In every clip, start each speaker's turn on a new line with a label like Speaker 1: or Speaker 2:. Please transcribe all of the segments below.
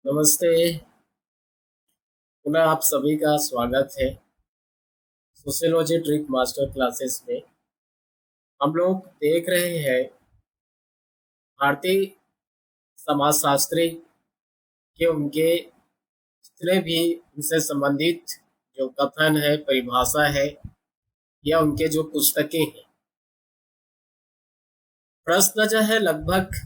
Speaker 1: नमस्ते। पुनः आप सभी का स्वागत है सोशियोलॉजी ट्रिक मास्टर क्लासेस में। हम लोग देख रहे हैं भारतीय समाजशास्त्री के उनके जितने भी उनसे संबंधित जो कथन है, परिभाषा है या उनके जो पुस्तकें हैं, प्रश्न जो है लगभग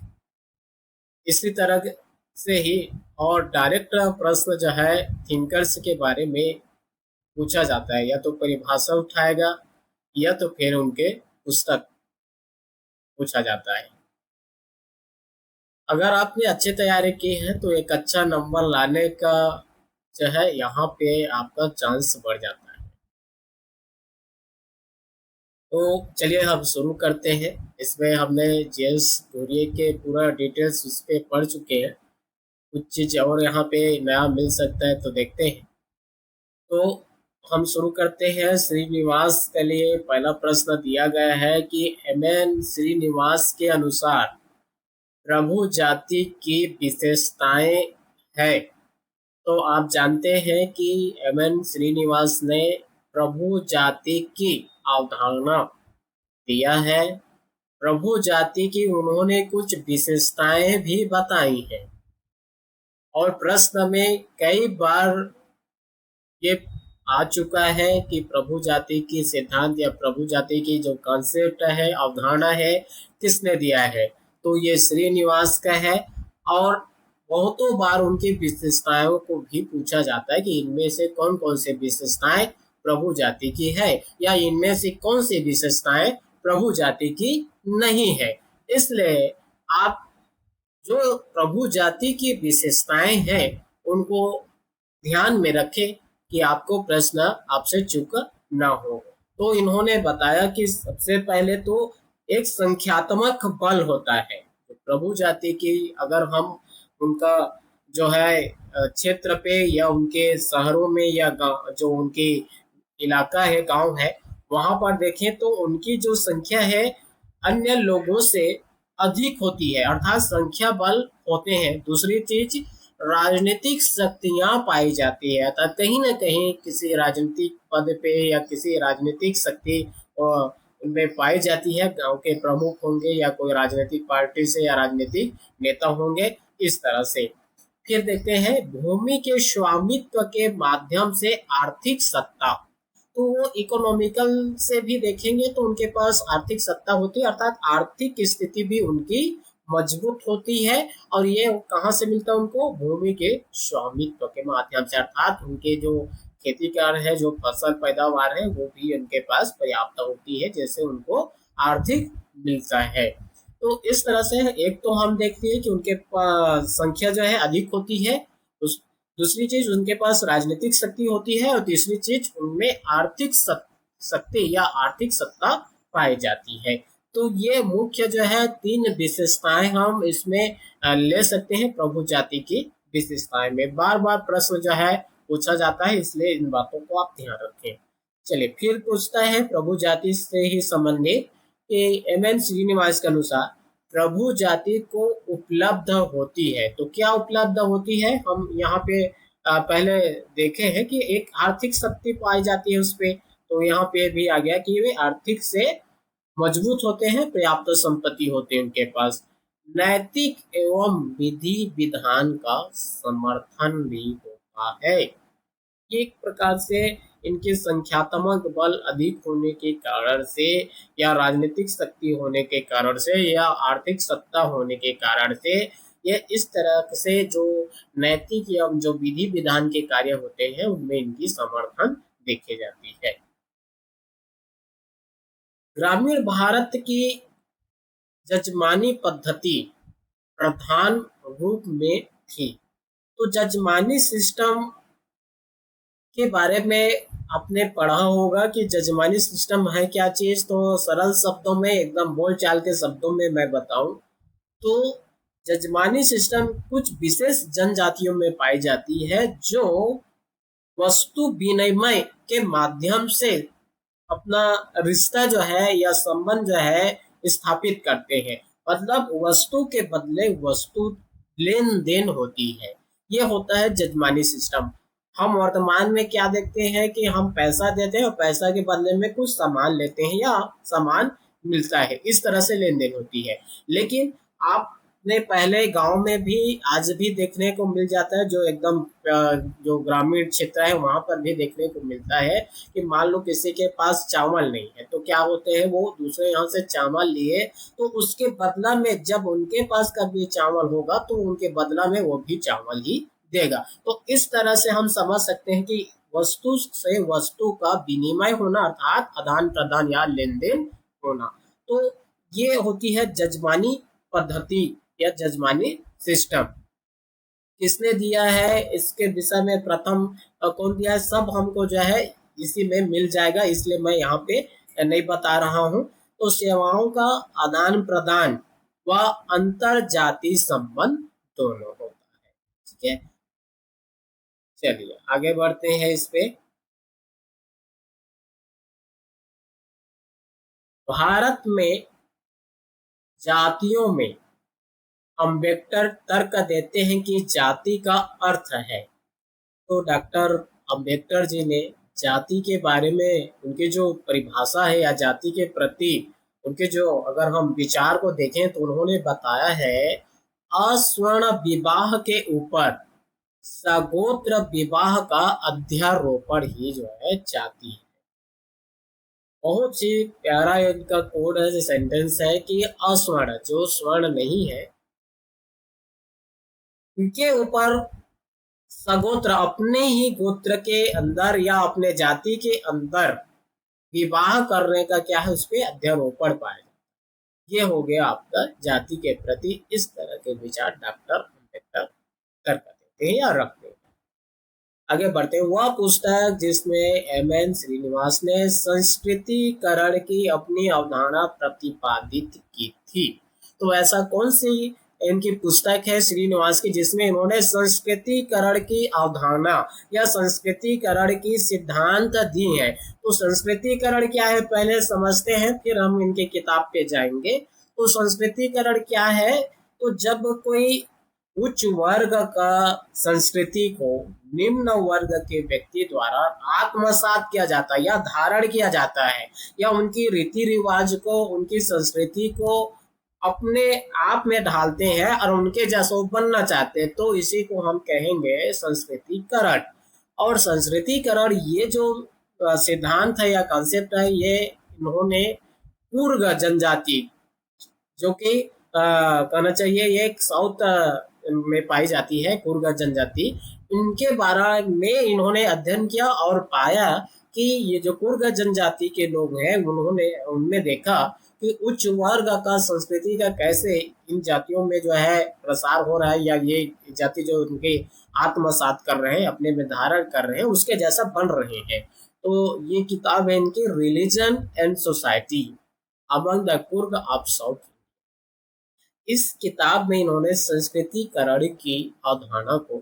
Speaker 1: इसी तरह से ही और डायरेक्ट प्रश्न जो है थिंकर्स के बारे में पूछा जाता है। या तो परिभाषा उठाएगा या तो फिर उनके पुस्तक पूछा जाता है। अगर आपने अच्छी तैयारी की है तो एक अच्छा नंबर लाने का जो है यहाँ पे आपका चांस बढ़ जाता है। तो चलिए हम शुरू करते हैं। इसमें हमने जेम्स डोरिए के पूरा डिटेल्स उस पर पढ़ चुके हैं। कुछ चीज़ और यहाँ पे नया मिल सकता है तो देखते हैं। तो हम शुरू करते हैं। श्रीनिवास के लिए पहला प्रश्न दिया गया है कि एम.एन. श्रीनिवास के अनुसार प्रभु जाति की विशेषताएं है। तो आप जानते हैं कि एम.एन. श्रीनिवास ने प्रभु जाति की अवधारणा दिया है। प्रभु जाति की उन्होंने कुछ विशेषताएं भी बताई हैं और प्रश्न में कई बार ये आ चुका है कि प्रभु जाति की सिद्धांत या प्रभु जाति की जो कॉन्सेप्ट है, अवधारणा है, किसने दिया है। तो ये श्रीनिवास का है और बहुतों बार उनकी विशेषताओं को भी पूछा जाता है कि इनमें से कौन कौन से विशेषताएं प्रभु जाति की है या इनमें से कौन सी विशेषताएं प्रभु जाति की नहीं है। इसलिए आप जो प्रभु जाति की विशेषताएं हैं उनको ध्यान में रखें कि आपको प्रश्न आपसे चूक ना हो। तो इन्होंने बताया कि सबसे पहले तो एक संख्यात्मक बल होता है प्रभु जाति की। अगर हम उनका जो है क्षेत्र पे या उनके शहरों में या जो उनकी इलाका है, गांव है, वहां पर देखें तो उनकी जो संख्या है अन्य लोगों से अधिक होती है, अर्थात संख्या बल होते हैं। दूसरी चीज, राजनीतिक शक्तियां पाई जाती है, अर्थात कहीं ना कहीं किसी राजनीतिक पद पे या किसी राजनीतिक शक्ति उनमें पाई जाती है। गांव के प्रमुख होंगे या कोई राजनीतिक पार्टी से या राजनीतिक नेता होंगे, इस तरह से। फिर देखते हैं भूमि के स्वामित्व के माध्यम से आर्थिक सत्ता। तो वो इकोनॉमिकल से भी देखेंगे तो उनके पास आर्थिक सत्ता होती है, अर्थात आर्थिक स्थिति भी उनकी मजबूत होती है। और ये कहाँ से मिलता है उनको? भूमि के स्वामित्व के माध्यम से, अर्थात उनके जो खेती कार्य है, जो फसल पैदावार है, वो भी उनके पास पर्याप्त होती है, जैसे उनको आर्थिक मिलता है। तो इस तरह से एक तो हम देखते हैं कि उनके संख्या जो है अधिक होती है। उस दूसरी चीज उनके पास राजनीतिक शक्ति होती है और तीसरी चीज उनमें आर्थिक शक्ति या आर्थिक सत्ता पाई जाती है। तो ये मुख्य जो है तीन विशेषताएं हम इसमें ले सकते हैं प्रभु जाति की विशेषताएं में। बार बार प्रश्न जो है पूछा जाता है, इसलिए इन बातों को आप ध्यान रखें। चलिए फिर पूछता है प्रभु जाति से ही संबंधित कि एम.एन. श्रीनिवास के अनुसार प्रभु जाति को उपलब्ध होती है। तो क्या उपलब्ध होती है? हम यहाँ पे पहले देखे हैं कि एक आर्थिक शक्ति पाई जाती है उस पे। तो यहाँ पे भी आ गया कि वे आर्थिक से मजबूत होते हैं, पर्याप्त संपत्ति होते हैं उनके पास। नैतिक एवं विधि विधान का समर्थन भी होता है। एक प्रकार से इनके संख्यात्मक बल अधिक होने के कारण से या राजनीतिक शक्ति होने के कारण से या आर्थिक सत्ता होने के कारण से ये इस तरह से जो नैतिक या जो विधि विधान के कार्य होते हैं उनमें इनकी समर्थन देखे जाती है। ग्रामीण भारत की जजमानी पद्धति प्रधान रूप में थी। तो जजमानी सिस्टम के बारे में आपने पढ़ा होगा कि जजमानी सिस्टम है क्या चीज। तो सरल शब्दों में, एकदम बोल चाल के शब्दों में मैं बताऊं तो जजमानी सिस्टम कुछ विशेष जनजातियों में पाई जाती है जो वस्तु विनिमय के माध्यम से अपना रिश्ता जो है या संबंध जो है स्थापित करते हैं। मतलब वस्तु के बदले वस्तु लेन देन होती है। ये होता है जजमानी सिस्टम। हम वर्तमान में क्या देखते हैं कि हम पैसा देते हैं और पैसा के बदले में कुछ सामान लेते हैं या सामान मिलता है, इस तरह से लेन देन होती है। लेकिन आपने पहले गांव में भी आज भी देखने को मिल जाता है, जो एकदम जो ग्रामीण क्षेत्र है वहां पर भी देखने को मिलता है कि मान लो किसी के पास चावल नहीं है तो क्या होते हैं, वो दूसरे यहाँ से चावल लिए तो उसके बदला में जब उनके पास कभी चावल होगा तो उनके बदला में वो भी चावल ही देगा। तो इस तरह से हम समझ सकते हैं कि वस्तु से वस्तु का विनिमय होना अर्थात आदान प्रदान या लेन देन होना। तो ये होती है जजमानी पद्धति या जजमानी सिस्टम। किसने दिया है इसके विषय में प्रथम कौन दिया है, सब हमको जो है इसी में मिल जाएगा, इसलिए मैं यहाँ पे नहीं बता रहा हूँ। तो सेवाओं का आदान प्रदान व अंतर जाति संबंध दोनों होता है। ठीक है, चलिए आगे बढ़ते हैं इस पे। भारत में जातियों में अम्बेडकर तर्क देते हैं कि जाति का अर्थ है। तो डॉक्टर अम्बेडकर जी ने जाति के बारे में उनकी जो परिभाषा है या जाति के प्रति उनके जो अगर हम विचार को देखें तो उन्होंने बताया है अस्वर्ण विवाह के ऊपर सगोत्र विवाह का अध्यारोपण ही जो है जाति है। बहुत ही प्यारा इनका कोड है, सेंटेंस है कि अस्वर्ण जो स्वर्ण नहीं है उनके ऊपर सगोत्र अपने ही गोत्र के अंदर या अपने जाति के अंदर विवाह करने का क्या है उस पर अध्यारोपण पाया जाता। ये हो गया आपका जाति के प्रति इस तरह के विचार डॉक्टर अम्बेडकर कर देते हैं या रखते हैं। आगे बढ़ते हैं। वह पुस्तक जिसमें एम.एन. श्रीनिवास ने संस्कृतिकरण की अपनी अवधारणा प्रतिपादित की थी। तो ऐसा कौन सी इनकी पुस्तक है श्रीनिवास की जिसमें इन्होंने संस्कृतिकरण की अवधारणा या संस्कृतिकरण की सिद्धांत दी है। तो संस्कृतिकरण क्या है पहले समझते हैं, फिर हम इनके किताब पे जाएंगे। तो संस्कृतिकरण क्या है, तो जब कोई उच्च वर्ग का संस्कृति को निम्न वर्ग के व्यक्ति द्वारा आत्मसात किया जाता है या धारण किया जाता है या उनकी रीति रिवाज को उनकी संस्कृति को अपने आप में ढालते हैं और उनके जैसा बनना चाहते हैं, तो इसी को हम कहेंगे संस्कृतिकरण। और संस्कृतिकरण ये जो सिद्धांत है या कॉन्सेप्ट है ये इन्होंने कुर्ग जनजाति जो कि कहना चाहिए ये एक साउथ में पाई जाती है कुर्ग जनजाति, इनके बारे में इन्होंने अध्ययन किया और पाया कि ये जो कुर्ग जनजाति के लोग हैं उन्होंने उनमें देखा कि उच्च वर्ग का संस्कृति का कैसे इन जातियों में जो है प्रसार हो रहा है या ये जाति जो उनके आत्मसात कर रहे हैं अपने में धारण कर रहे हैं उसके जैसा बन रहे हैं। तो ये किताब है इनकी religion and society among the Coorg of south. इस किताब में इन्होंने संस्कृतिकरण की अवधारणा को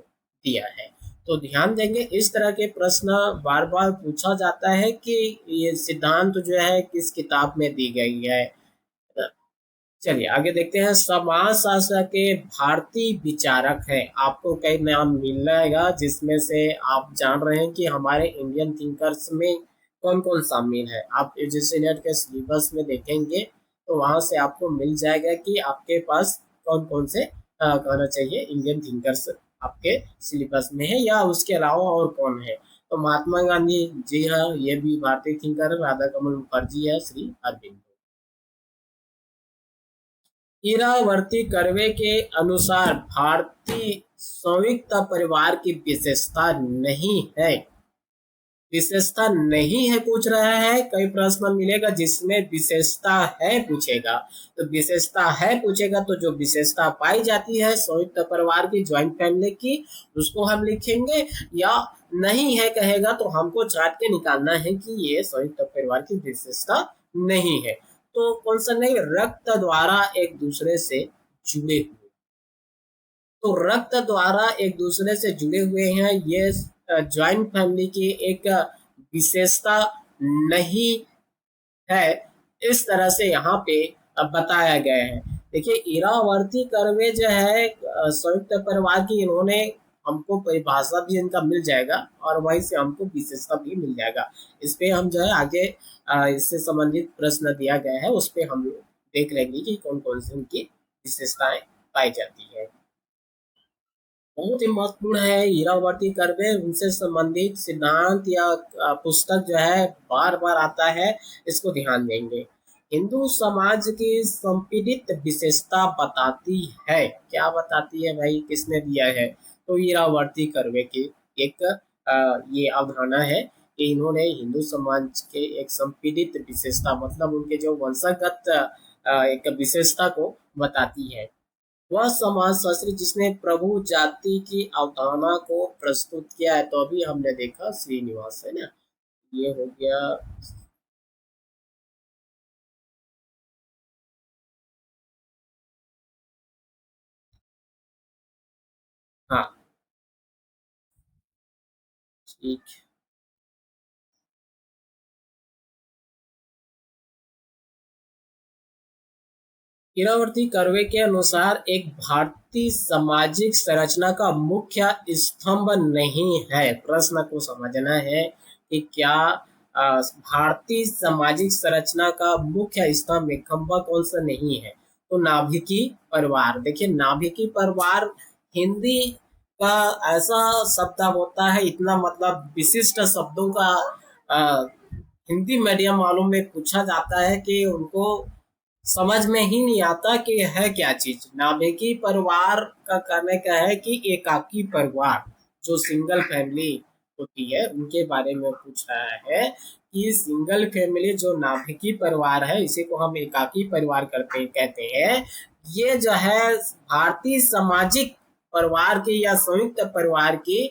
Speaker 1: दिया है। तो ध्यान देंगे इस तरह के प्रश्न बार बार पूछा जाता है कि ये सिद्धांत जो है किस किताब में दी गई है। चलिए आगे देखते हैं। समाजशास्त्र के भारतीय विचारक हैं, आपको कई नाम मिल जाएगा जिसमें से आप जान रहे हैं कि हमारे इंडियन थिंकर्स में कौन कौन शामिल है। आप यूजीसी नेट के सिलेबस में देखेंगे तो वहां से आपको मिल जाएगा कि आपके पास कौन कौन से कहना चाहिए इंडियन थिंकर्स आपके सिलेबस में है या उसके अलावा और कौन है। तो महात्मा गांधी जी हाँ, ये भी भारतीय थिंकर है। राधा कमल मुखर्जी है, श्री अरविंद। इरावर्ती कर्वे के अनुसार भारतीय संयुक्त परिवार की विशेषता नहीं है। विशेषता नहीं है पूछ रहा है, कई प्रश्न मिलेगा जिसमें विशेषता है पूछेगा। तो विशेषता है पूछेगा तो जो विशेषता पाई जाती है संयुक्त परिवार की ज्वाइंट फैमिली की उसको हम लिखेंगे, या नहीं है कहेगा तो हमको चार्ट के निकालना है कि ये संयुक्त परिवार की विशेषता नहीं है। तो कौन सा नहीं, रक्त द्वारा एक दूसरे से जुड़े हुए। तो रक्त द्वारा एक दूसरे से जुड़े हुए हैं, ये ज्वाइंट फैमिली की एक विशेषता नहीं है, इस तरह से यहाँ पे बताया गया है। देखिए इरावर्ती कर्वे जो है संयुक्त परिवार की इन्होंने हमको परिभाषा भी इनका मिल जाएगा और वहीं से हमको विशेषता भी मिल जाएगा। इस पे हम जो है आगे इससे संबंधित प्रश्न दिया गया है, उस पे हम लोग देख लेंगे कि कौन कौन सी उनकी विशेषताएं पाई जाती है। बहुत ही महत्वपूर्ण है हीरावर्ती कर्वे, उनसे संबंधित सिद्धांत या पुस्तक जो है बार बार आता है, इसको ध्यान देंगे। हिंदू समाज की संपीड़ित विशेषता बताती है, क्या बताती है भाई, किसने दिया है, तो हीरावर्ती कर्वे की एक ये अवधारणा है कि इन्होंने हिंदू समाज के एक संपीड़ित विशेषता मतलब उनके जो वंशगत एक विशेषता को बताती है। वह समाजशास्त्री जिसने प्रभु जाति की अवधारणा को प्रस्तुत किया है, तो अभी हमने देखा श्रीनिवास, है ना, ये हो गया। हाँ, ठीक। हीरावर्ती कर्वे के अनुसार एक भारतीय सामाजिक संरचना का मुख्य स्तंभ नहीं है। प्रश्न को समझना है कि क्या भारतीय सामाजिक संरचना का मुख्य स्तंभ एक खंभा कौन सा नहीं है, तो नाभिकी परिवार। देखिए नाभिकी परिवार हिंदी का ऐसा शब्द होता है, इतना मतलब विशिष्ट शब्दों का अ, हिंदी मीडियम वालों में पूछा जाता है कि उनको समझ में ही नहीं आता कि है क्या चीज। नाभिकी परिवार का कहने का है कि एकाकी परिवार, जो सिंगल फैमिली होती है उनके बारे में पूछ रहा है कि सिंगल फैमिली जो नाभिकी परिवार है, इसी को हम एकाकी परिवार करते कहते हैं, ये जो है भारतीय सामाजिक परिवार की या संयुक्त परिवार की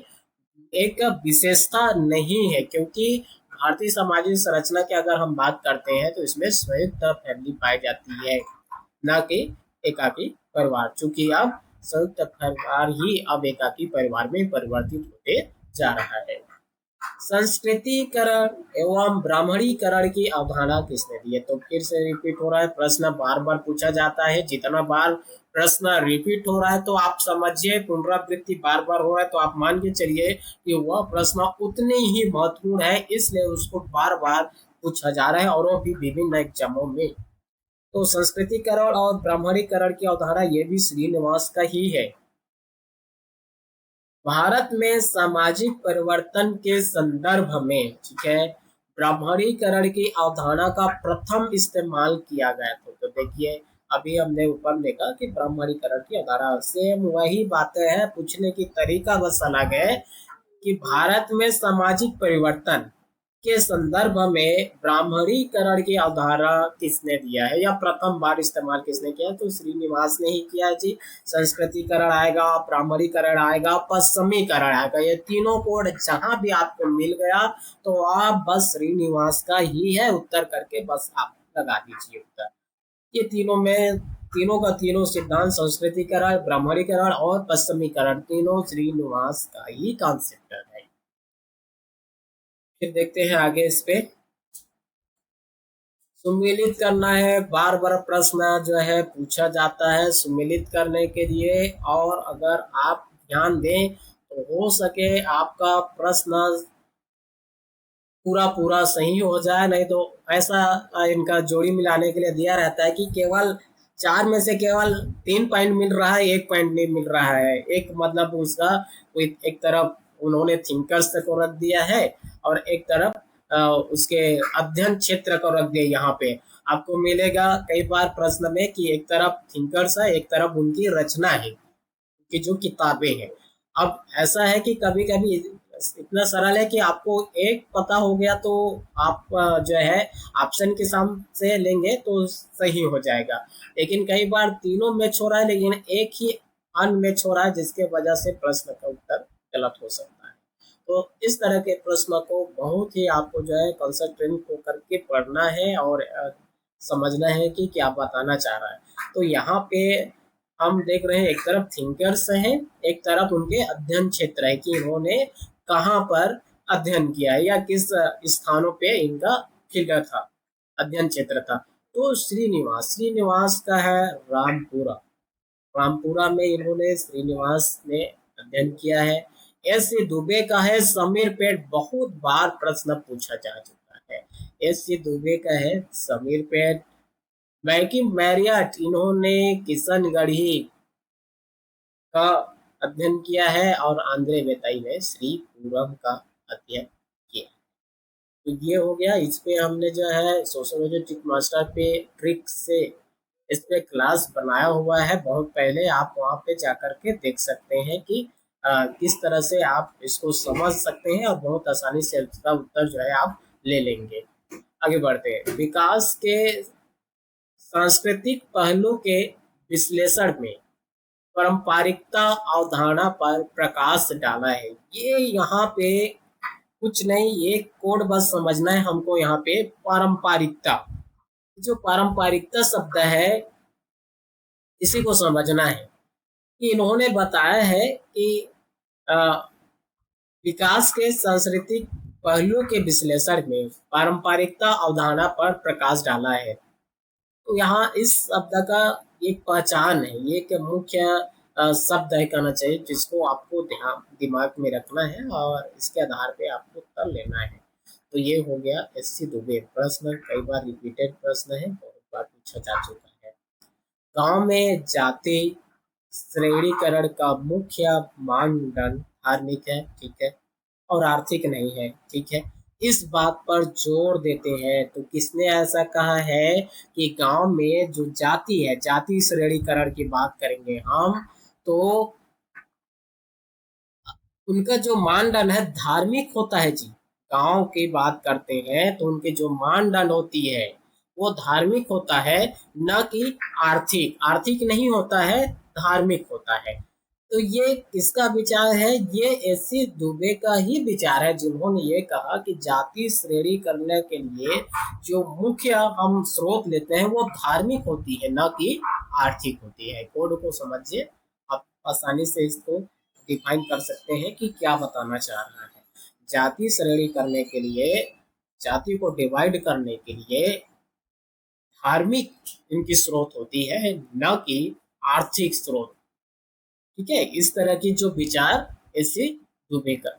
Speaker 1: एक विशेषता नहीं है। क्योंकि भारतीय सामाजिक संरचना की अगर हम बात करते हैं तो इसमें संयुक्त फैमिली पाई जाती है, न कि एकाकी परिवार। चूंकि अब संयुक्त परिवार ही अब एकाकी परिवार में परिवर्तित होते जा रहा है। संस्कृतिकरण एवं ब्राह्मणीकरण की अवधारणा किसने दी है, तो फिर से रिपीट हो रहा है प्रश्न, बार बार पूछा जाता है। जितना बार प्रश्न रिपीट हो रहा है तो आप समझिए, पुनरावृत्ति बार बार हो रहा है तो आप मान के चलिए कि वह प्रश्न उतने ही महत्वपूर्ण है, इसलिए उसको बार बार पूछा जा रहा है और वो भी विभिन्न एग्जामों में। तो संस्कृतिकरण और ब्राह्मणीकरण की अवधारणा ये भी श्रीनिवास का ही है। भारत में सामाजिक परिवर्तन के संदर्भ में, ठीक है, ब्राह्मणीकरण की अवधारणा का प्रथम इस्तेमाल किया गया था। तो देखिए अभी हमने ऊपर देखा कि ब्राह्मणीकरण की अवधारणा सेम वही बातें हैं, पूछने की तरीका बस अलग है कि भारत में सामाजिक परिवर्तन के संदर्भ में ब्राह्मणीकरण की अवधारणा किसने दिया है या प्रथम बार इस्तेमाल किसने किया, तो श्रीनिवास ने ही किया जी। संस्कृतिकरण आएगा, ब्राह्मणीकरण आएगा, पश्चिमीकरण आएगा, ये तीनों कोड जहां भी आपको मिल गया तो आप बस श्रीनिवास का ही है उत्तर करके बस आप लगा दीजिए उत्तर। ये तीनों में तीनों का तीनों सिद्धांत संस्कृतिकरण, ब्राह्मणीकरण और पश्चिमीकरण तीनों श्रीनिवास का ही कॉन्सेप्ट है। फिर देखते हैं आगे इस पे। सुमेलित करना है, बार बार प्रश्न जो है पूछा जाता है सुमेलित करने के लिए, और अगर आप ध्यान दें तो हो सके आपका प्रश्न पूरा पूरा सही हो जाए, नहीं तो ऐसा इनका जोड़ी मिलाने के लिए दिया रहता है कि केवल चार में से केवल 3 पॉइंट मिल रहा है, 1 पॉइंट नहीं मिल रहा है। एक मतलब उसका कोई एक तरफ उन्होंने थिंकर्स को रख दिया है और एक तरफ उसके अध्ययन क्षेत्र को रख दिया। यहाँ पे आपको मिलेगा कई बार प्रश्न में कि एक तरफ थिंकर्स है, एक तरफ उनकी रचना है की जो किताबें हैं। अब ऐसा है कि कभी कभी इतना सरल है कि आपको एक पता हो गया तो आप जो है ऑप्शन के सामने से लेंगे तो सही हो जाएगा। लेकिन कई बार तीनों मैच हो रहा है लेकिन एक ही अनमैच हो रहा है, जिसके वजह से प्रश्न का उत्तर गलत हो सकता है। तो इस तरह के प्रश्न को बहुत ही आपको जो है कंसंट्रेट होकर के पढ़ना है और समझना है कि क्या बताना चाह रहा है। तो यहाँ पे हम देख रहे हैं एक तरफ थिंकर्स हैं, एक तरफ उनके अध्ययन क्षेत्र है कि इन्होंने कहाँ पर अध्ययन किया है या किस स्थानों पे इनका फील्ड था, अध्ययन क्षेत्र था। तो श्रीनिवास श्रीनिवास का है रामपुरा। रामपुरा में इन्होंने श्रीनिवास ने अध्ययन किया है। एस सी दुबे का है समीर पेट, बहुत बार प्रश्न पूछा जा चुका है। एस सी दुबे का है समीर पेट। मैकी मैरियट, इन्होंने किशनगढ़ी का अध्ययन किया है, और आंद्रे बेताई ने श्री पूरम का अध्ययन किया। तो ये हो गया। इस पे हमने जो है सोशोलॉजी ट्रिक मास्टर पे ट्रिक से इस पे क्लास बनाया हुआ है बहुत पहले, आप वहाँ पे जाकर के देख सकते हैं कि किस तरह से आप इसको समझ सकते हैं, और बहुत आसानी से इसका उत्तर जो है आप ले लेंगे। आगे बढ़ते हैं। विकास के सांस्कृतिक पहलू के विश्लेषण में पारंपरिकता अवधारणा पर प्रकाश डाला है। ये यहाँ पे कुछ नहीं, ये कोड बस समझना है हमको। यहाँ पे पारंपरिकता, जो पारंपरिकता शब्द है इसी को समझना है कि इन्होंने बताया है कि अ, विकास के सांस्कृतिक पहलुओं के विश्लेषण में पारंपरिकता अवधारणा पर प्रकाश डाला है। तो यहाँ इस शब्द का एक पहचान है, ये एक मुख्य शब्द है कहना चाहिए, जिसको आपको ध्यान दिमाग में रखना है और इसके आधार पे आपको उत्तर लेना है। तो ये हो गया एस सी दुबे। प्रश्न कई बार रिपीटेड प्रश्न है, बहुत बार पूछा जा चुका है। गांव में जाति श्रेणीकरण का मुख्य मानदंड धार्मिक है, ठीक है, और आर्थिक नहीं है, ठीक है। इस बात पर जोर देते हैं। तो किसने ऐसा कहा है कि गांव में जो जाति है, जाति श्रेणीकरण की बात करेंगे हम, तो उनका जो मानदंड है धार्मिक होता है जी। गांव की बात करते हैं तो उनके जो मानदंड होती है वो धार्मिक होता है, न कि आर्थिक। आर्थिक नहीं होता है, धार्मिक होता है। तो ये किसका विचार है? ये एस.सी. दुबे का ही विचार है, जिन्होंने ये कहा कि जाति श्रेणी करने के लिए जो मुख्य हम स्रोत लेते हैं वो धार्मिक होती है, न कि आर्थिक होती है। कोड को समझिए, आप आसानी से इसको डिफाइन कर सकते हैं कि क्या बताना चाह रहा है। जाति श्रेणी करने के लिए, जाति को डिवाइड करने के लिए धार्मिक इनकी स्रोत होती है, न कि आर्थिक स्रोत, ठीक है। इस तरह की जो विचार एस.सी. दुबे का।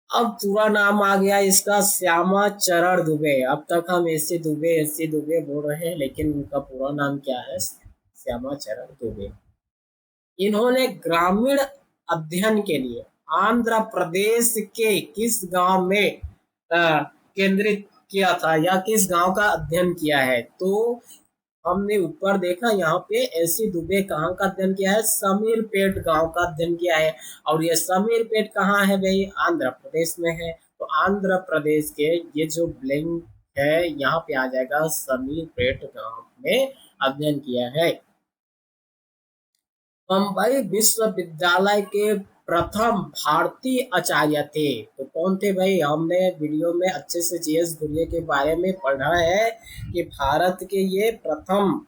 Speaker 1: अब पूरा नाम आ गया इसका, श्यामा चरण दुबे। अब तक हम एस.सी. दुबे बोल रहे हैं, लेकिन उनका पूरा नाम क्या है? श्यामा चरण दुबे। इन्होंने ग्रामीण अध्ययन के लिए आंध्र प्रदेश के किस गांव में केंद्रित किया था, या किस गांव का अध्ययन किया है? तो हमने ऊपर देखा, यहाँ पे एस.सी. दुबे कहाँ का अध्ययन किया है? समीरपेट गांव का अध्ययन किया है। और ये समीरपेट कहाँ है भाई? आंध्र प्रदेश में है। तो आंध्र प्रदेश के ये जो ब्लैंक है यहाँ पे आ जाएगा, समीरपेट गांव में अध्ययन किया है। बम्बई विश्वविद्यालय के प्रथम भारतीय आचार्य थे। तो कौन थे भाई? हमने वीडियो में अच्छे से जी.एस. घुरिये के बारे में पढ़ा है कि भारत के ये प्रथम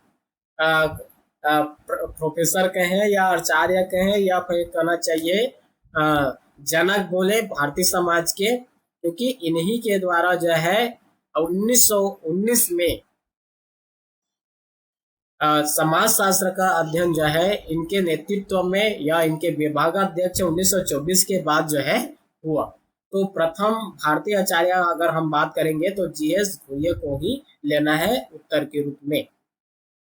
Speaker 1: प्रोफेसर कहें या आचार्य कहें, या फिर कहना चाहिए जनक बोले भारतीय समाज के, क्योंकि इन्हीं के द्वारा जो है 1919 में समाज शास्त्र का अध्ययन जो है इनके नेतृत्व में, या इनके विभागाध्यक्ष 1924 के बाद जो है हुआ। तो प्रथम भारतीय आचार्य अगर हम बात करेंगे तो जी.एस. घुरिये को ही लेना है उत्तर के रूप में।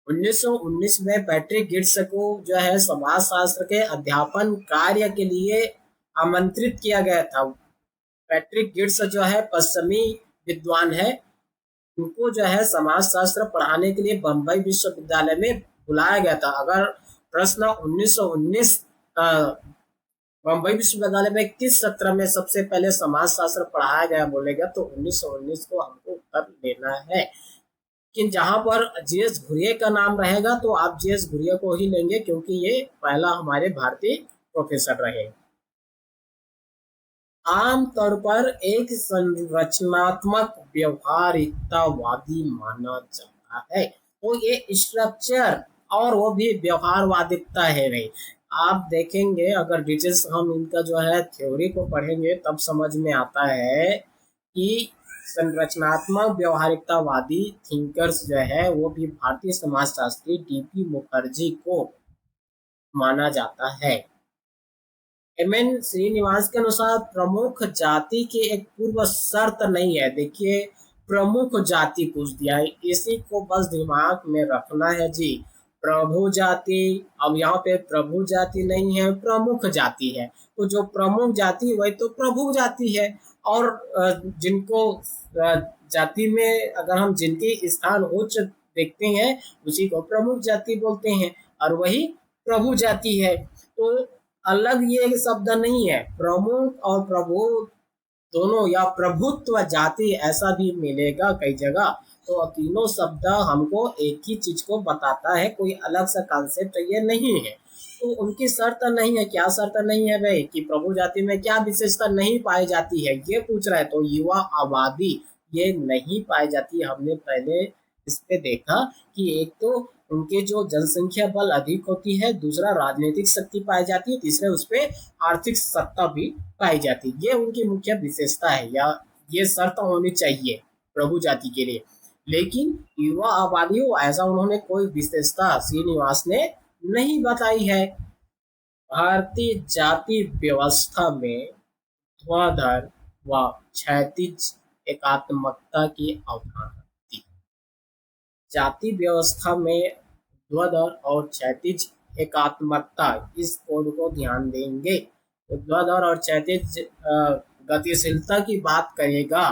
Speaker 1: 1919 में पैट्रिक गिट्स को जो है समाज शास्त्र के अध्यापन कार्य के लिए आमंत्रित किया गया था। पैट्रिक गिट्स जो है पश्चिमी विद्वान है, उनको जो है समाज शास्त्र पढ़ाने के लिए बम्बई विश्वविद्यालय में बुलाया गया था। अगर प्रश्न 1919 बम्बई विश्वविद्यालय में किस सत्र में सबसे पहले समाज शास्त्र पढ़ाया गया बोलेगा, तो 1919 को हमको उत्तर लेना है। लेकिन जहां पर जी.एस. घुरिये का नाम रहेगा तो आप जी.एस. घुरिये को ही लेंगे, क्योंकि ये पहला हमारे भारतीय प्रोफेसर रहे। आमतौर पर एक संरचनात्मक व्यवहारिकतावादी माना जाता है। तो ये स्ट्रक्चर और वो भी व्यवहारवादिकता है भाई। आप देखेंगे, अगर डिटेल्स हम इनका जो है थ्योरी को पढ़ेंगे तब समझ में आता है कि संरचनात्मक व्यवहारिकतावादी थिंकर्स जो है वो भी भारतीय समाजशास्त्री डी.पी. मुखर्जी को माना जाता है। एम एन श्रीनिवास के अनुसार प्रमुख जाति की एक पूर्व शर्त नहीं है। देखिए, प्रमुख जाति पूछ दिया है, इसी को बस दिमाग में रखना है जी। प्रभु जाति, अब यहाँ पे प्रभु जाति नहीं है, प्रमुख जाति है। तो जो प्रमुख जाति वही तो प्रभु जाति है। और जिनको जाति में अगर हम जिनके स्थान उच्च देखते हैं उसी को प्रमुख जाति बोलते हैं, और वही प्रभु जाति है। तो अलग ये शब्द नहीं है, प्रमुख और प्रभु दोनों, या प्रभुत्व जाति ऐसा भी मिलेगा कई जगह। तो तीनों शब्द हमको एक ही चीज को बताता है, कोई अलग सा कॉन्सेप्ट ये नहीं है। तो उनकी शर्त नहीं है, क्या शर्त नहीं है भाई, कि प्रभु जाति में क्या विशेषता नहीं पाई जाती है, ये पूछ रहा है। तो युवा आबादी ये नहीं पाई जाती। हमने पहले इस पे देखा कि एक तो उनके जो जनसंख्या बल अधिक होती है, दूसरा राजनीतिक शक्ति पाई जाती है, तीसरे उस पे आर्थिक सत्ता भी पाई जाती है। ये उनकी मुख्य विशेषता है, या ये शर्त होनी चाहिए प्रभु जाति के लिए। लेकिन युवा आबादी हो ऐसा उन्होंने कोई विशेषता श्रीनिवास ने नहीं बताई है। भारतीय जाति व्यवस्था में ध्वाधर व क्षैतिज एकात्मकता की अवधारणा थी। जाति व्यवस्था में ध्वाधर और क्षैतिज एकात्मकता, इस कोड को ध्यान देंगे। ऊर्ध्वाधर और क्षैतिज गतिशीलता की बात करेगा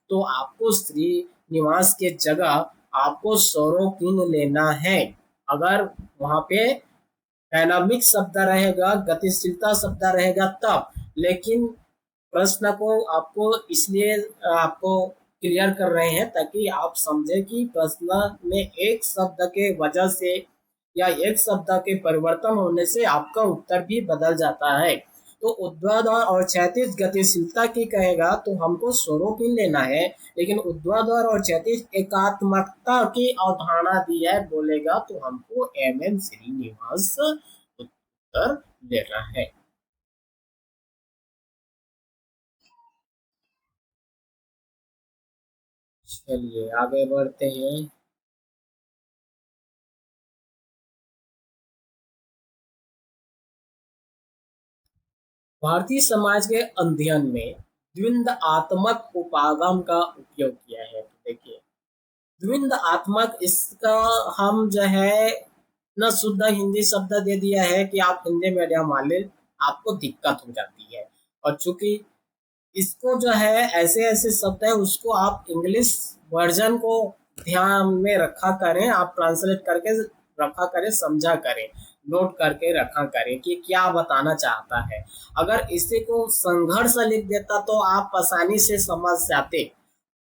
Speaker 1: तो आपको श्रीनिवास के जगह आपको सोरोकिन लेना है। अगर वहां पे डायनामिक शब्द रहेगा, गतिशीलता शब्द रहेगा तब। लेकिन प्रश्न को आपको इसलिए आपको क्लियर कर रहे हैं ताकि आप समझे कि प्रश्न में एक शब्द के वजह से या एक शब्द के परिवर्तन होने से आपका उत्तर भी बदल जाता है। तो ऊर्ध्वाधर और क्षैतिज गतिशीलता की कहेगा तो हमको स्वरों की लेना है, लेकिन ऊर्ध्वाधर और क्षैतिज एकात्मकता की अवधारणा दी है बोलेगा तो हमको एम श्रीनिवास उत्तर देना है। चलिए आगे बढ़ते हैं। भारतीय समाज के अध्ययन में द्विंदात्मक उपागम का उपयोग किया है। तो देखिए, द्विंदात्मक, इसका हम जो है न शुद्ध हिंदी शब्द दे दिया है कि आप हिंदी मीडियम वाले आपको दिक्कत हो जाती है। और चूंकि इसको जो है ऐसे ऐसे शब्द है उसको आप इंग्लिश वर्जन को ध्यान में रखा करें, आप ट्रांसलेट करके रखा करें, समझा करें, नोट करके रखा करें कि क्या बताना चाहता है। अगर इसी को संघर्ष लिख देता तो आप आसानी से समझ जाते,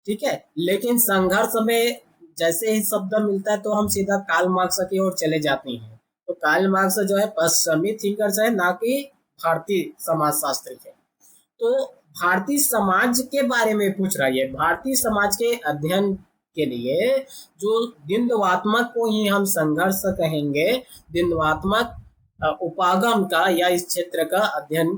Speaker 1: ठीक है। लेकिन संघर्ष में जैसे ही शब्द मिलता है तो हम सीधा कार्ल मार्क्स की ओर चले जाते हैं। तो कार्ल मार्क्स जो है पश्चिमी थिंकर्स है, ना कि भारतीय समाजशास्त्री है। तो भारतीय समाज के बारे में पूछ रहा है। भारतीय समाज के अध्ययन के लिए जो द्वंद्वात्मक को ही हम संघर्ष कहेंगे, द्वंद्वात्मक उपागम का या इस क्षेत्र का अध्ययन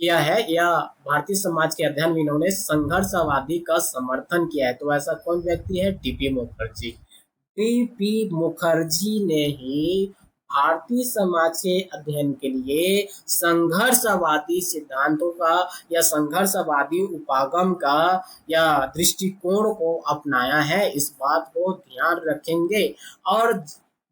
Speaker 1: किया है, या भारतीय समाज के अध्ययन में इन्होंने संघर्षवादी का समर्थन किया है। तो ऐसा कौन व्यक्ति है? टीपी मुखर्जी। टीपी मुखर्जी ने ही भारतीय समाज के अध्ययन के लिए संघर्षवादी सिद्धांतों का या संघर्षवादी उपागम का या दृष्टिकोण को अपनाया है। इस बात को ध्यान रखेंगे। और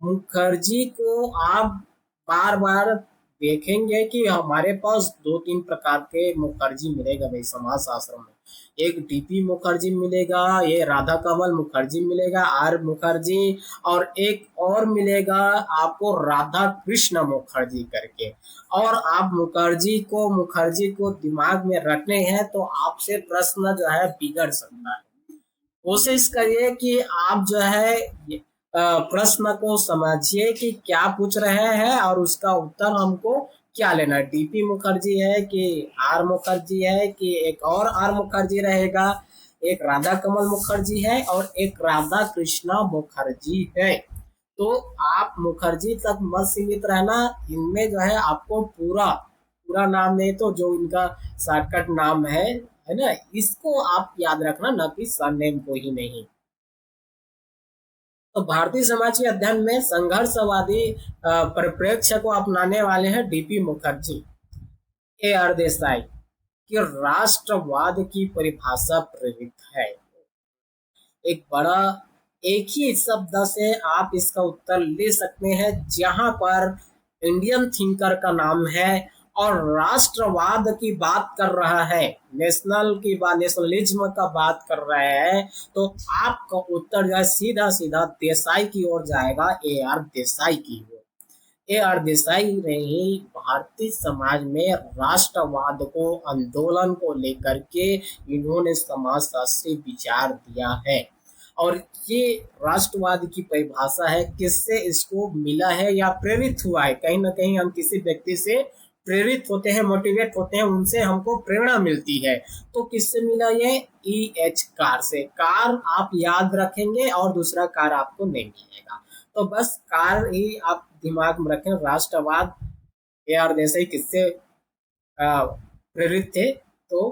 Speaker 1: मुखर्जी को आप बार बार देखेंगे कि हमारे पास दो तीन प्रकार के मुखर्जी मिलेगा भाई समाज शास्त्र में। एक डीपी मुखर्जी मिलेगा, ये राधा कमल मुखर्जी मिलेगा, आर मुखर्जी, और एक और मिलेगा आपको राधा कृष्ण मुखर्जी करके। और आप मुखर्जी को दिमाग में रखने हैं तो आपसे प्रश्न जो है बिगड़ सकता है। कोशिश करिए कि आप जो है प्रश्न को समझिए कि क्या पूछ रहे हैं और उसका उत्तर हमको क्या लेना है। डीपी मुखर्जी है कि आर मुखर्जी है कि एक और आर मुखर्जी रहेगा, एक राधा कमल मुखर्जी है और एक राधा कृष्णा मुखर्जी है। तो आप मुखर्जी तक मत सीमित रहना। इनमें जो है आपको पूरा पूरा नाम नहीं तो जो इनका शॉर्टकट नाम है ना, इसको आप याद रखना, ना कि सरनेम को ही नहीं। तो भारतीय समाज के अध्ययन में संघर्षवादी परिप्रेक्ष्य को अपनाने वाले हैं DP Mukherjee. A R Desai कि राष्ट्रवाद की परिभाषा प्रेरित है। एक बड़ा एक ही शब्द से आप इसका उत्तर ले सकते हैं, जहां पर इंडियन थिंकर का नाम है और राष्ट्रवाद की बात कर रहा है, नेशनल की बात, नेशनलिज्म का बात कर रहा है, तो आपका उत्तर जो है सीधा सीधा देसाई की ओर जाएगा, ए आर देसाई की ओर। ए आर देसाई ने ही भारतीय समाज में राष्ट्रवाद को, आंदोलन को लेकर के इन्होंने समाजशास्त्री विचार दिया है। और ये राष्ट्रवाद की परिभाषा है, किससे इसको मिला है या प्रेरित हुआ है। कहीं ना कहीं हम किसी व्यक्ति से प्रेरित होते हैं, मोटिवेट होते हैं, उनसे हमको प्रेरणा मिलती है। तो किससे मिला ये? ई एच कार से। कार आप याद रखेंगे और दूसरा कार आपको नहीं मिलेगा, तो बस कार ही आप दिमाग में रखें। राष्ट्रवाद ए आर देसाई किससे प्रेरित थे? तो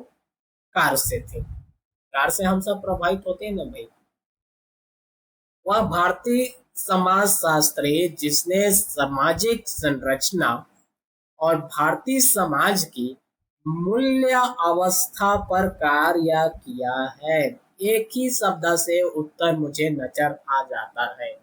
Speaker 1: कार से थे। कार से हम सब प्रभावित होते हैं ना भाई। वह भारतीय समाजशास्त्री जिसने सामाजिक संरचना और भारतीय समाज की मूल्य अवस्था पर कार्य किया है। एक ही शब्द से उत्तर मुझे नजर आ जाता है।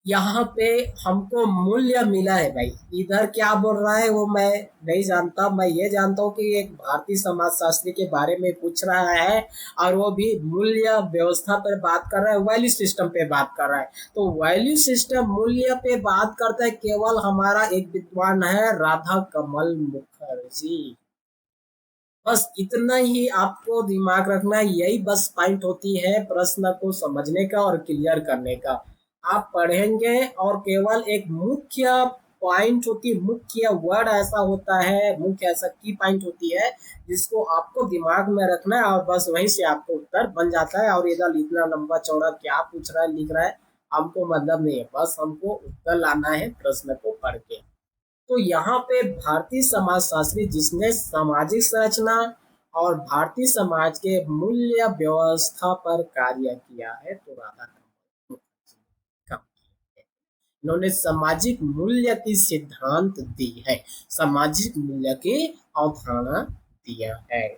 Speaker 1: यहाँ पे हमको मूल्य मिला है भाई। इधर क्या बोल रहा है वो मैं नहीं जानता। मैं ये जानता हूँ कि एक भारतीय समाजशास्त्री के बारे में पूछ रहा है और वो भी मूल्य व्यवस्था पर बात कर रहा है, वैल्यू सिस्टम पे बात कर रहा है। तो वैल्यू सिस्टम मूल्य पे बात करता है केवल हमारा एक विद्वान है, राधा कमल मुखर्जी। बस इतना ही आपको दिमाग रखना है। यही बस पॉइंट होती है प्रश्न को समझने का और क्लियर करने का। आप पढ़ेंगे और केवल एक मुख्य पॉइंट होती है, मुख्य वर्ड ऐसा होता है, मुख्य ऐसा की पॉइंट होती है जिसको आपको दिमाग में रखना है और बस वहीं से आपको उत्तर बन जाता है। और इधर इतना लंबा चौड़ा क्या पूछ रहा है, लिख रहा है, हमको मतलब नहीं है। बस हमको उत्तर लाना है प्रश्न को पढ़ के। तो यहाँ पे भारतीय समाजशास्त्री जिसने सामाजिक संरचना और भारतीय समाज के मूल्य व्यवस्था पर कार्य किया है, तो राधा कमल मुखर्जी का इन्होंने सामाजिक मूल्य की सिद्धांत दी है, सामाजिक मूल्य की अवधारणा दिया है।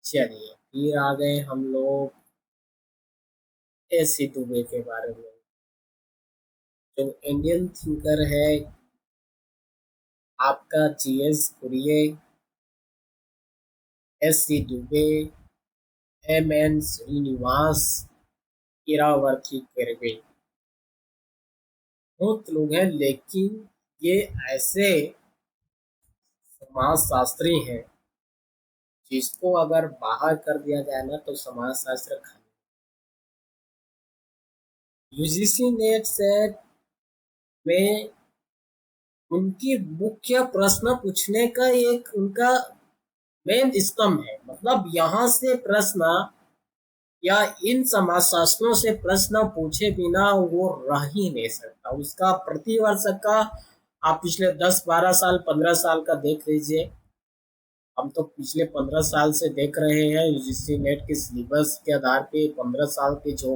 Speaker 1: चलिए फिर आ गए हम लोग एस सी दुबे के बारे में, जो इंडियन थिंकर है, आपका G S Ghurye, S C Dube, M N Srinivas, Irawati Karve. बहुत लोग हैं, लेकिन ये ऐसे समाजशास्त्री हैं जिसको अगर बाहर कर दिया जाए ना तो समाजशास्त्र यूजीसी नेट सेट में उनकी मुख्य प्रश्न पूछने का एक उनका मेन स्तंभ है। मतलब यहाँ से प्रश्न या इन समाजशास्त्रों से प्रश्न पूछे बिना वो रह ही नहीं सकता। उसका प्रतिवर्ष का आप पिछले 10-12 साल 15 साल का देख लीजिए। हम तो पिछले 15 साल से देख रहे हैं यूजीसी नेट के सिलेबस के आधार पे 15 साल के जो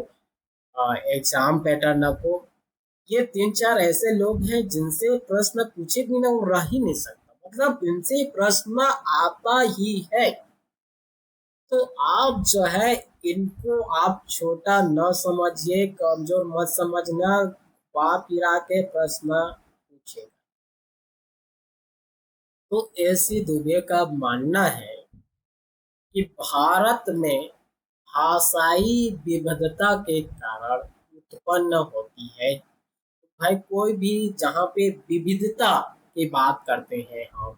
Speaker 1: एग्जाम पैटर्न को, ये 3-4 ऐसे लोग हैं जिनसे प्रश्न पूछे बिना वो रह ही नहीं सकता। मतलब इनसे प्रश्न आता ही है। तो आप जो है इनको आप छोटा न समझिए, कमजोर मत समझना, बाप फिरा के प्रश्न पूछे। तो ऐसी दुबे का मानना है कि भारत में भाषाई विविधता के कारण उत्पन्न होती है। भाई कोई भी जहाँ पे विविधता की बात करते हैं हम,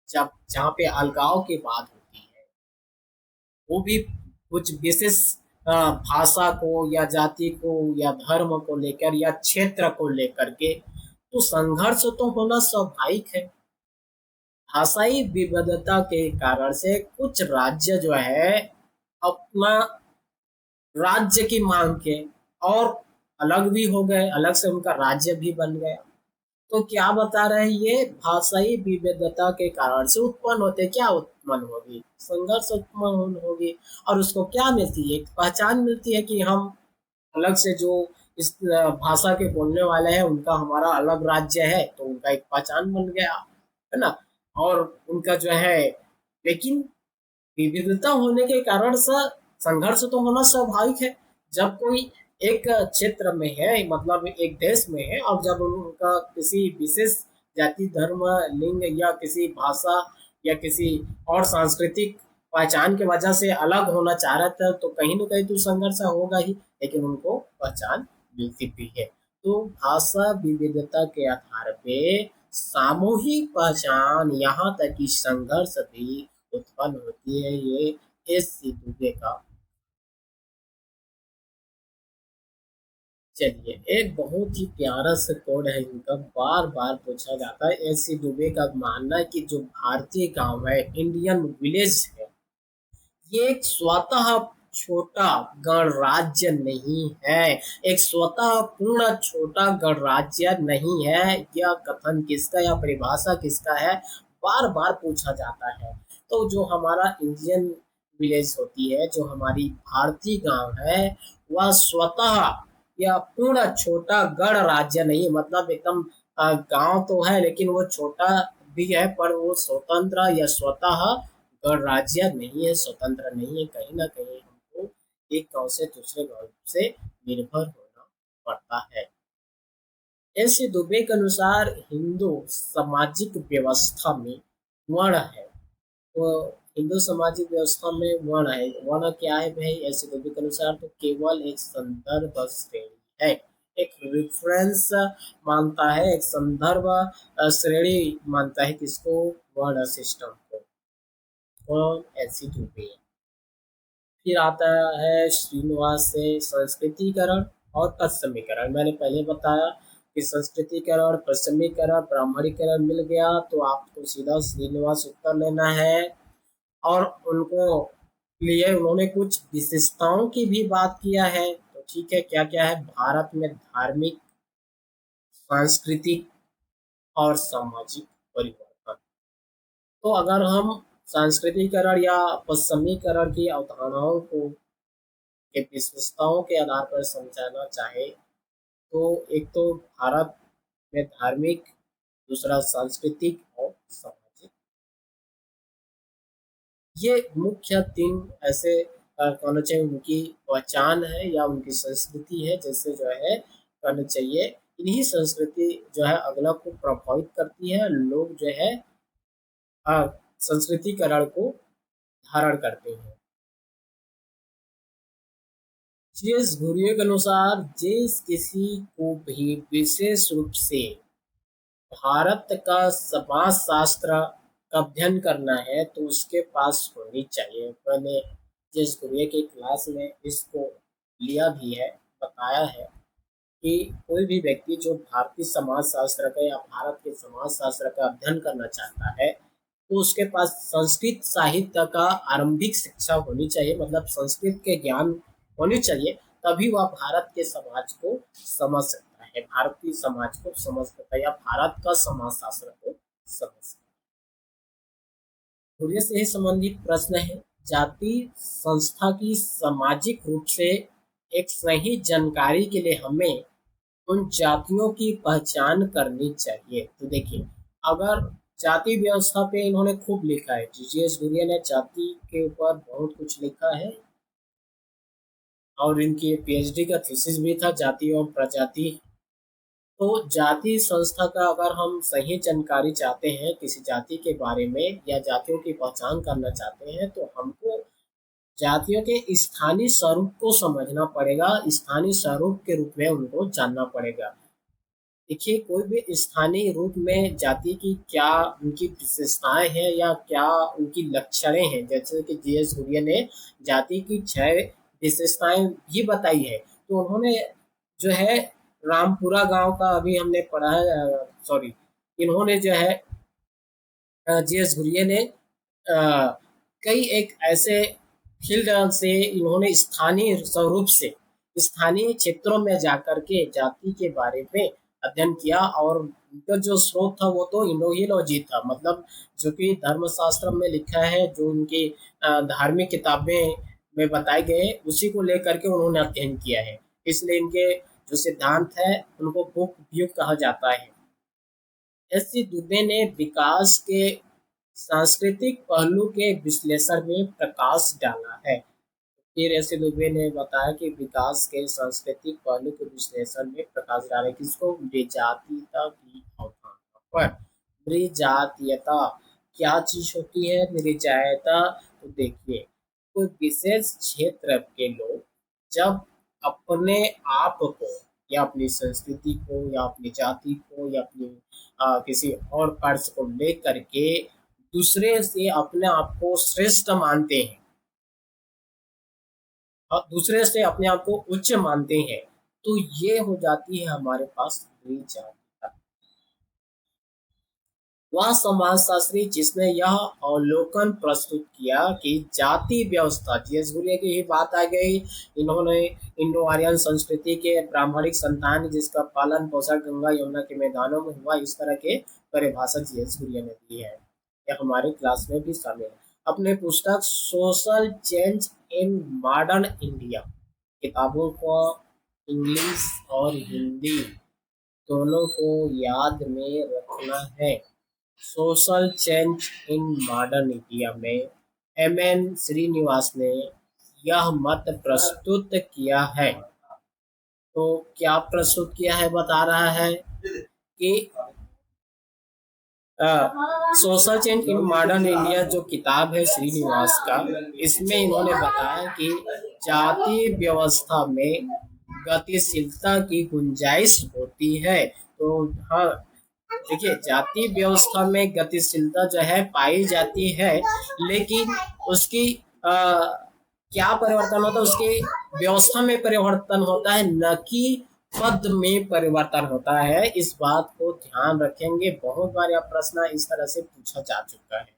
Speaker 1: जब जहाँ पे अलगाव की बात होती है, वो भी कुछ विशेष भाषा को या जाति को या धर्म को लेकर या क्षेत्र को लेकर के, तो संघर्ष तो होना स्वाभाविक है। भाषाई विविधता के कारण से कुछ राज्य जो है अपना राज्य की मांग के और अलग भी हो गए, अलग से उनका राज्य भी बन गया। तो क्या बता रहे हैं ये? भाषाई विविधता के कारण से उत्पन्न होते, क्या उत्पन्न होगी? संघर्ष उत्पन्न होगी। और उसको क्या मिलती है? एक पहचान मिलती है कि हम अलग से जो इस भाषा के बोलने वाले हैं उनका हमारा अलग राज्य है, तो उनका एक पहचान बन गया, है ना। और उनका जो है, लेकिन विविधता होने के कारण से संघर्ष तो होना स्वाभाविक है। जब कोई एक क्षेत्र में है, मतलब एक देश में है, और जब उनका किसी विशेष जाति, धर्म, लिंग या किसी भाषा या किसी और सांस्कृतिक पहचान की वजह से अलग होना चाह रहा था, तो कहीं ना कहीं तो संघर्ष होगा ही, लेकिन उनको पहचान मिलती भी है। तो भाषा विविधता के आधार पे सामूहिक पहचान, यहाँ तक कि संघर्ष भी उत्पन्न होती है। ये एस.सी. दुबे का, चलिए, एक बहुत ही प्यारा सा कोड है इनका, बार बार पूछा जाता है। एस.सी. दुबे का मानना है कि जो भारतीय गांव है, इंडियन विलेज है, ये एक स्वतः छोटा गणराज्य नहीं है, एक स्वतः पूर्ण छोटा गणराज्य नहीं है। यह कथन किसका या परिभाषा किसका है, बार बार पूछा जाता है। तो जो हमारा इंडियन विलेज होती है, जो हमारी भारतीय गांव है, वह स्वतः या पूर्ण छोटा गणराज्य नहीं, मतलब एकदम गांव तो है लेकिन वो छोटा भी है, पर वो स्वतंत्र या स्वतः गणराज्य नहीं है, स्वतंत्र नहीं है। कहीं ना कहीं हमको एक गांव से दूसरे गांव से निर्भर होना पड़ता है। ऐसे दुबे के अनुसार हिंदू सामाजिक व्यवस्था में वर्ण है, तो हिंदू सामाजिक व्यवस्था में वर्ण है। वर्ण क्या है भाई, ऐसे दुबे के अनुसार तो केवल एक संदर्भ श्रेणी है, एक रेफरेंस मानता है, एक संदर्भ श्रेणी मानता है किसको, वर्ण सिस्टम को। कौन, ऐसी दुबे। फिर आता है श्रीनिवास से संस्कृतिकरण और पश्चिमीकरण। मैंने पहले बताया कि संस्कृतिकरण, पश्चिमीकरण, ब्राह्मणीकरण मिल गया तो आपको सीधा श्रीनिवास उत्तर लेना है। और उनको लिए उन्होंने कुछ विशेषताओं की भी बात किया है, तो ठीक है, क्या क्या है। भारत में धार्मिक, सांस्कृतिक और सामाजिक परिवर्तन। तो अगर हम सांस्कृतिकरण या पश्चिमीकरण की अवधारणाओं को के विशेषताओं के आधार पर समझाना चाहे, तो एक तो भारत में धार्मिक, दूसरा सांस्कृतिक और सामाजिक, ये मुख्य तीन ऐसे कहना चाहिए उनकी पहचान है या उनकी संस्कृति है, जैसे जो है कहना चाहिए इन्हीं संस्कृति जो है अगला को प्रभावित करती है, लोग जो है संस्कृतिकरण को धारण करते हैं। जीएस घुरिये के अनुसार जिस किसी को भी विशेष रूप से भारत का समाजशास्त्र का अध्ययन करना है तो उसके पास होनी चाहिए। मैंने जिस गुरिया की क्लास में इसको लिया भी है, बताया है कि कोई भी व्यक्ति जो भारतीय समाजशास्त्र का या भारत के समाजशास्त्र का अध्ययन करना चाहता है, तो उसके पास संस्कृत साहित्य का आरंभिक शिक्षा होनी चाहिए, मतलब संस्कृत के ज्ञान होनी चाहिए, तभी वह भारत के समाज को समझ सकता है, भारतीय समाज को समझ सकता है या भारत का समाजशास्त्र को समझ सकता है। सूर्य से ही संबंधित प्रश्न है, जाति संस्था की सामाजिक रूप से एक सही जानकारी के लिए हमें उन जातियों की पहचान करनी चाहिए। तो देखिए, अगर जाति व्यवस्था पे इन्होंने खूब लिखा है, जीजीएस गुरिया ने जाति के ऊपर बहुत कुछ लिखा है, और इनकी पीएचडी का थीसिस भी था जाति और प्रजाति। तो जाति संस्था का अगर हम सही जानकारी चाहते हैं किसी जाति के बारे में या जातियों की पहचान करना चाहते हैं, तो हमको जातियों के स्थानीय स्वरूप को समझना पड़ेगा, स्थानीय स्वरूप के रूप में उनको जानना पड़ेगा। देखिए, कोई भी स्थानीय रूप में जाति की क्या उनकी विशेषताएं हैं या क्या उनकी लक्षणें हैं, जैसे कि जीएस गुरिया ने जाति की 6 विशेषताएं भी बताई है। तो उन्होंने जो है रामपुरा गांव का अभी हमने पढ़ा है, सॉरी, इन्होंने जो है जीएस गुरिया ने कई एक ऐसे फील्ड से इन्होंने स्थानीय स्वरूप से स्थानीय क्षेत्रों में जाकर के जाति के बारे में अध्ययन किया, और उनका जो स्रोत था वो तो इंडोहिलॉजी था, मतलब जो कि धर्मशास्त्र में लिखा है, जो उनकी धार्मिक किताबें में बताए गए उसी को लेकर के उन्होंने अध्ययन किया है। इसलिए इनके जो सिद्धांत है उनको बुक व्यू कहा जाता है। एस.सी. दुबे ने विकास के सांस्कृतिक पहलू के विश्लेषण में प्रकाश डाला है। फिर एस.सी. दुबे ने बताया कि विकास के सांस्कृतिक पहलू के विश्लेषण में प्रकाश डाला है। किसको? विजातीयता की अवधारणा पर। विजातीयता क्या चीज होती है? विजातीयता, तो देखिए, कोई विशेष क्षेत्र के लोग जब अपने आप को या अपनी संस्कृति को या अपनी जाति को या अपनी किसी और पर्स को लेकर के दूसरे से अपने आप को श्रेष्ठ मानते हैं और दूसरे से अपने आप को उच्च मानते हैं, तो ये हो जाती है हमारे पास विजातीयता। वह समाजशास्त्री जिसने यह अवलोकन प्रस्तुत किया कि जाति व्यवस्था, जीएस घुरिया की ही बात आ गई। इन्होंने इंडो आर्यन संस्कृति के ब्राह्मणिक संतान जिसका पालन पोषण गंगा यमुना के मैदानों में हुआ, इस तरह के परिभाषा जीएस घुरिया ने दी है। यह हमारे क्लास में भी शामिल है। अपने पुस्तक social change in modern India, किताबों को इंग्लिश और हिंदी दोनों को याद में रखना है। Social change in modern India में एम.एन. श्रीनिवास ने यह मत प्रस्तुत किया है। तो क्या प्रस्तुत किया है? बता रहा है कि social change in modern India जो किताब है श्रीनिवास का, इसमें इन्होंने बताया कि जाति व्यवस्था में गतिशीलता की गुंजाइश होती है। तो हाँ, देखिए, जाति व्यवस्था में गतिशीलता जो है पाई जाती है, लेकिन उसकी क्या परिवर्तन होता है? उसकी व्यवस्था में परिवर्तन होता है, न कि पद में परिवर्तन होता है। इस बात को ध्यान रखेंगे। बहुत बार यह प्रश्न इस तरह से पूछा जा चुका है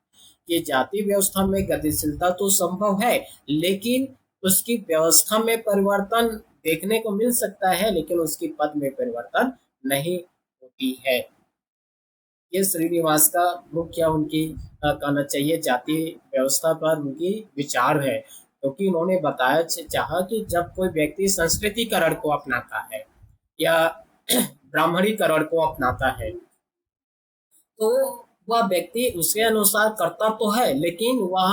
Speaker 1: कि जाति व्यवस्था में गतिशीलता तो संभव है, लेकिन उसकी व्यवस्था में परिवर्तन देखने को मिल सकता है, लेकिन उसकी पद में परिवर्तन नहीं होती है। ये श्रीनिवास का मुख्य उनकी कहना चाहिए जाति व्यवस्था पर उनकी विचार है, क्योंकि उन्होंने बताया चाहा कि जब कोई व्यक्ति संस्कृतिकरण को अपनाता है या ब्राह्मणीकरण को अपनाता है, तो वह व्यक्ति उसके अनुसार करता तो है, लेकिन वह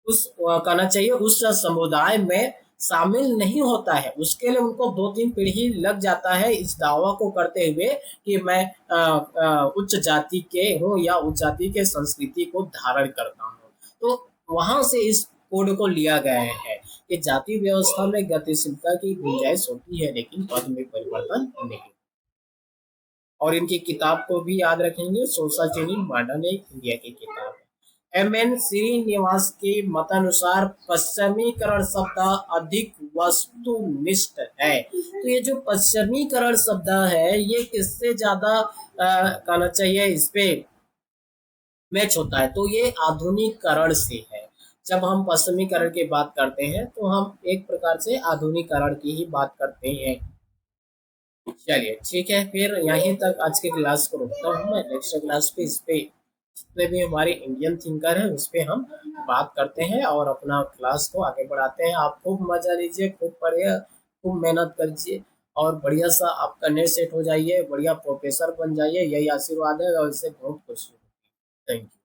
Speaker 1: कहना चाहिए उस समुदाय में शामिल नहीं होता है। उसके लिए उनको 2-3 पीढ़ी लग जाता है इस दावा को करते हुए कि मैं उच्च जाति के हूँ या उच्च जाति के संस्कृति को धारण करता हूँ। तो वहां से इस कोड को लिया गया है कि जाति व्यवस्था में गतिशीलता की गुंजाइश होती है, लेकिन पद में परिवर्तन नहीं। और इनकी किताब को भी याद रखेंगे, social change in modern India की किताब है। एम.एन. श्रीनिवास के मतानुसार पश्चिमीकरण शब्द अधिक वस्तुनिष्ठ है। तो ये जो पश्चिमीकरण शब्द है, ये किससे ज्यादा कहना चाहिए इस पे मैच होता है? तो ये आधुनिकरण से है। जब हम पश्चिमीकरण की बात करते हैं तो हम एक प्रकार से आधुनिकरण की ही बात करते हैं। चलिए ठीक है, फिर यहीं तक आज के क्लास को रोकता हूँ मैं। नेक्स्ट क्लास पे इस पे जितने भी हमारे इंडियन थिंकर है उस पे हम बात करते हैं और अपना क्लास को आगे बढ़ाते हैं। आप खूब मजा लीजिए, खूब पढ़िए, खूब मेहनत करिए और बढ़िया सा आपका नेट सेट हो जाइए, बढ़िया प्रोफेसर बन जाइए। यही आशीर्वाद है और इससे बहुत खुशी होती है। Thank you.